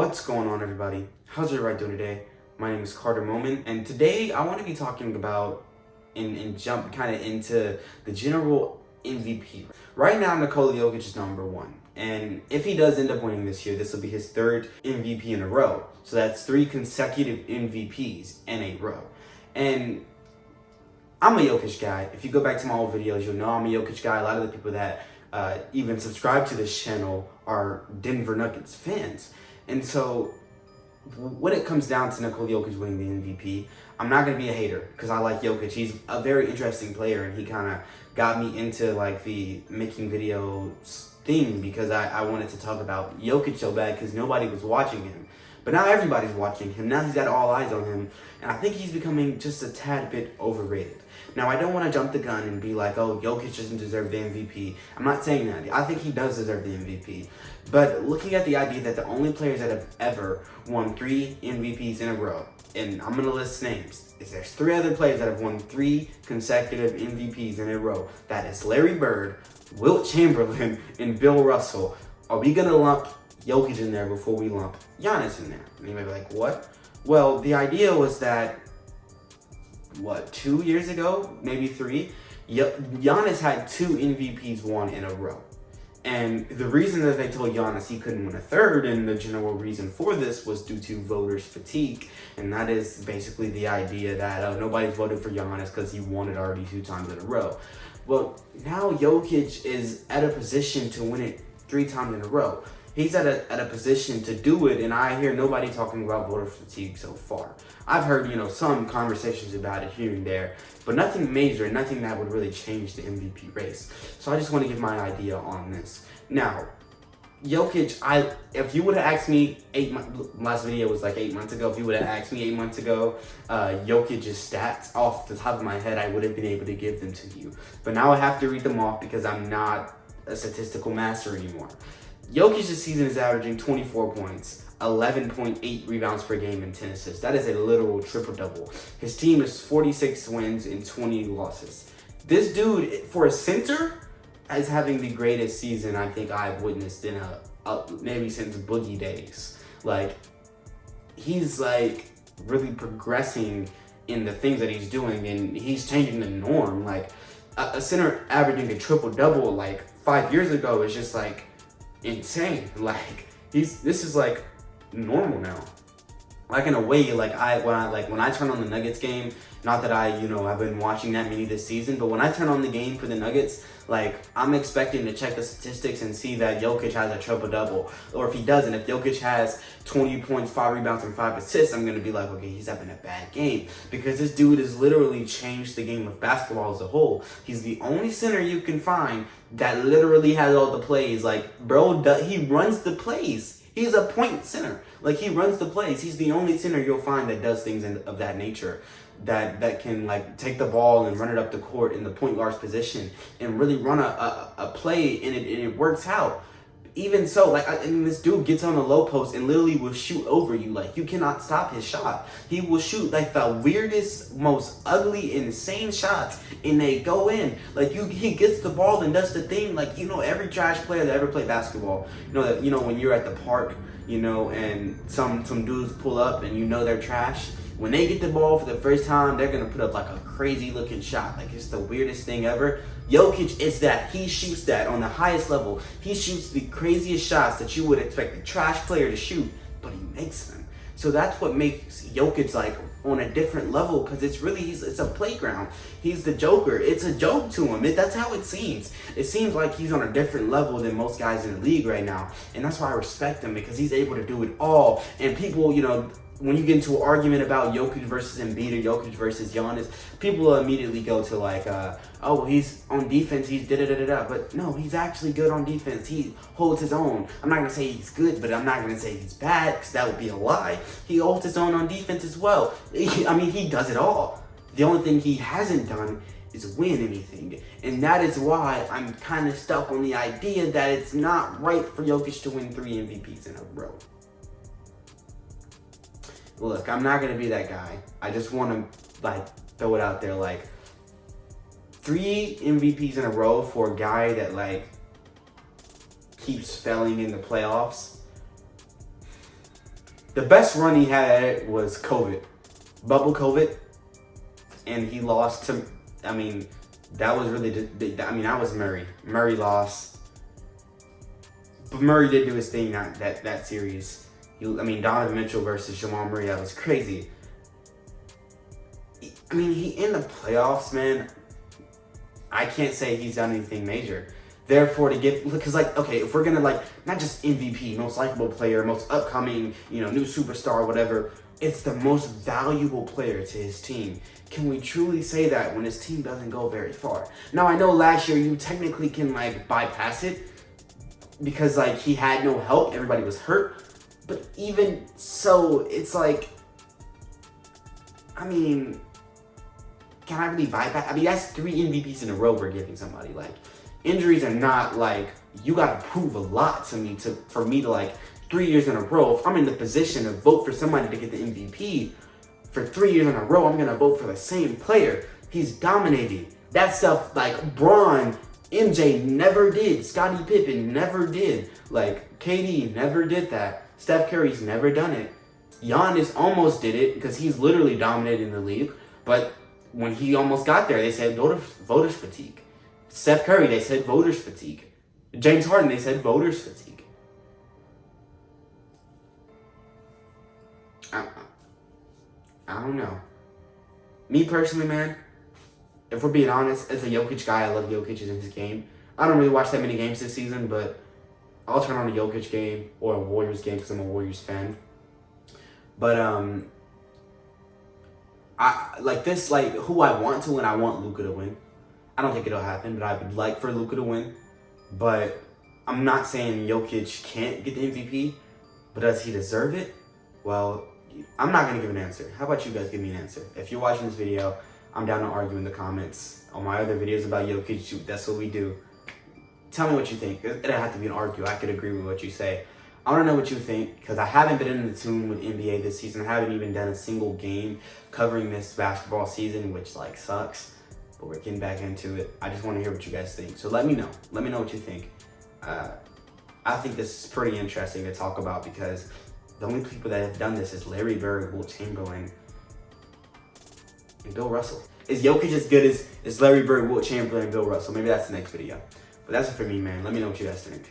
What's going on, everybody? How's everybody doing today? My name is Carter Moment, and today I want to be talking about and jump kind of into the general MVP. Right now, Nikola Jokic is number one, and if he does end up winning this year, this will be his third MVP in a row. So that's 3 consecutive MVPs in a row. And I'm a Jokic guy. If you go back to my old videos, you'll know I'm a Jokic guy. A lot of the people that even subscribe to this channel are Denver Nuggets fans. And so when it comes down to Nikola Jokic winning the MVP, I'm not going to be a hater because I like Jokic. He's a very interesting player, and he kind of got me into like the making videos thing because I wanted to talk about Jokic so bad because nobody was watching him. But now everybody's watching him. Now he's got all eyes on him. And I think he's becoming just a tad bit overrated. Now, I don't want to jump the gun and be like, oh, Jokic doesn't deserve the MVP. I'm not saying that. I think he does deserve the MVP. But looking at the idea that the only players that have ever won 3 MVPs in a row, and I'm going to list names. There's 3 other players that have won 3 consecutive MVPs in a row. That is Larry Bird, Wilt Chamberlain, and Bill Russell. Are we going to lump Jokic in there before we lump Giannis in there? And you may be like, what? Well, the idea was that, 2 years ago, maybe 3, Giannis had 2 MVPs won in a row. And the reason that they told Giannis he couldn't win a third, and the general reason for this was due to voters' fatigue. And that is basically the idea that nobody's voted for Giannis because he won it already 2 times in a row. Well, now Jokic is at a position to win it 3 times in a row. He's at a position to do it, and I hear nobody talking about voter fatigue so far. I've heard, some conversations about it here and there, but nothing major, nothing that would really change the MVP race. So I just want to give my idea on this. Now, Jokic, if you would have asked me last video was like 8 months ago, if you would have asked me 8 months ago, Jokic's stats off the top of my head, I would have been able to give them to you. But now I have to read them off because I'm not a statistical master anymore. Jokic this season is averaging 24 points, 11.8 rebounds per game, and 10 assists. That is a literal triple-double. His team is 46 wins and 20 losses. This dude, for a center, is having the greatest season I think I've witnessed in maybe since Boogie days. Like, he's like really progressing in the things that he's doing, and he's changing the norm. Like, a center averaging a triple-double like 5 years ago is just like insane. Like, this is like normal now. Like, in a way, like when I turn on the Nuggets game, not that I've been watching that many this season, but when I turn on the game for the Nuggets, like, I'm expecting to check the statistics and see that Jokic has a triple-double. Or if he doesn't, if Jokic has 20 points, 5 rebounds, and 5 assists, I'm going to be like, okay, he's having a bad game. Because this dude has literally changed the game of basketball as a whole. He's the only center you can find that literally has all the plays. Like, bro, he runs the plays. He's a point center. Like, he runs the plays. He's the only center you'll find that does things of that nature. That can, like, take the ball and run it up the court in the point guard's position and really run a play, and it works out. Even so, like, this dude gets on the low post and literally will shoot over you. Like, you cannot stop his shot. He will shoot, like, the weirdest, most ugly, insane shots, and they go in. Like, he gets the ball and does the thing. Like, every trash player that ever played basketball, when you're at the park, and some dudes pull up and they're trash. When they get the ball for the first time, they're going to put up like a crazy looking shot. Like, it's the weirdest thing ever. Jokic is that. He shoots that on the highest level. He shoots the craziest shots that you would expect a trash player to shoot, but he makes them. So that's what makes Jokic like on a different level, because it's a playground. He's the Joker. It's a joke to him. That's how it seems. It seems like he's on a different level than most guys in the league right now. And that's why I respect him, because he's able to do it all. And people, when you get into an argument about Jokic versus Embiid or Jokic versus Giannis, people will immediately go to like, oh, he's on defense, he's da-da-da-da-da. But no, he's actually good on defense. He holds his own. I'm not going to say he's good, but I'm not going to say he's bad, because that would be a lie. He holds his own on defense as well. He does it all. The only thing he hasn't done is win anything. And that is why I'm kind of stuck on the idea that it's not right for Jokic to win 3 MVPs in a row. Look, I'm not going to be that guy. I just want to, throw it out there. 3 MVPs in a row for a guy that, keeps failing in the playoffs. The best run he had was COVID, bubble COVID, and he lost to. I mean, that was really. That was Murray. Murray lost, but Murray did do his thing that series. Donovan Mitchell versus Jamal Murray. That was crazy. He in the playoffs, man. I can't say he's done anything major. Therefore, because if we're gonna not just MVP, most likable player, most upcoming, new superstar, whatever, it's the most valuable player to his team. Can we truly say that when his team doesn't go very far? Now, I know last year you technically can bypass it because he had no help, everybody was hurt. But even so, it's can I really bypass? That's 3 MVPs in a row we're giving somebody. Injuries are not you gotta prove a lot to me for me to 3 years in a row. If I'm in the position to vote for somebody to get the MVP for 3 years in a row, I'm gonna vote for the same player. He's dominating. That stuff Braun, MJ never did. Scottie Pippen never did. KD never did that. Steph Curry's never done it. Giannis almost did it because he's literally dominating the league. But when he almost got there, they said voters fatigue. Steph Curry, they said voters fatigue. James Harden, they said voters fatigue. I don't know. Me personally, man, if we're being honest, as a Jokic guy, I love Jokic in his game. I don't really watch that many games this season, but I'll turn on a Jokic game or a Warriors game because I'm a Warriors fan. But who I want to win, I want Luka to win. I don't think it'll happen, but I would like for Luka to win. But I'm not saying Jokic can't get the MVP, but does he deserve it? Well, I'm not going to give an answer. How about you guys give me an answer? If you're watching this video, I'm down to argue in the comments. On my other videos about Jokic, that's what we do. Tell me what you think. It doesn't have to be an argue. I could agree with what you say. I want to know what you think because I haven't been in the tune with NBA this season. I haven't even done a single game covering this basketball season, which sucks. But we're getting back into it. I just want to hear what you guys think. So let me know. Let me know what you think. I think this is pretty interesting to talk about because the only people that have done this is Larry Bird, Wilt Chamberlain, and Bill Russell. Is Jokic as good as Larry Bird, Wilt Chamberlain, and Bill Russell? Maybe that's the next video. But that's it for me, man. Let me know what you guys think.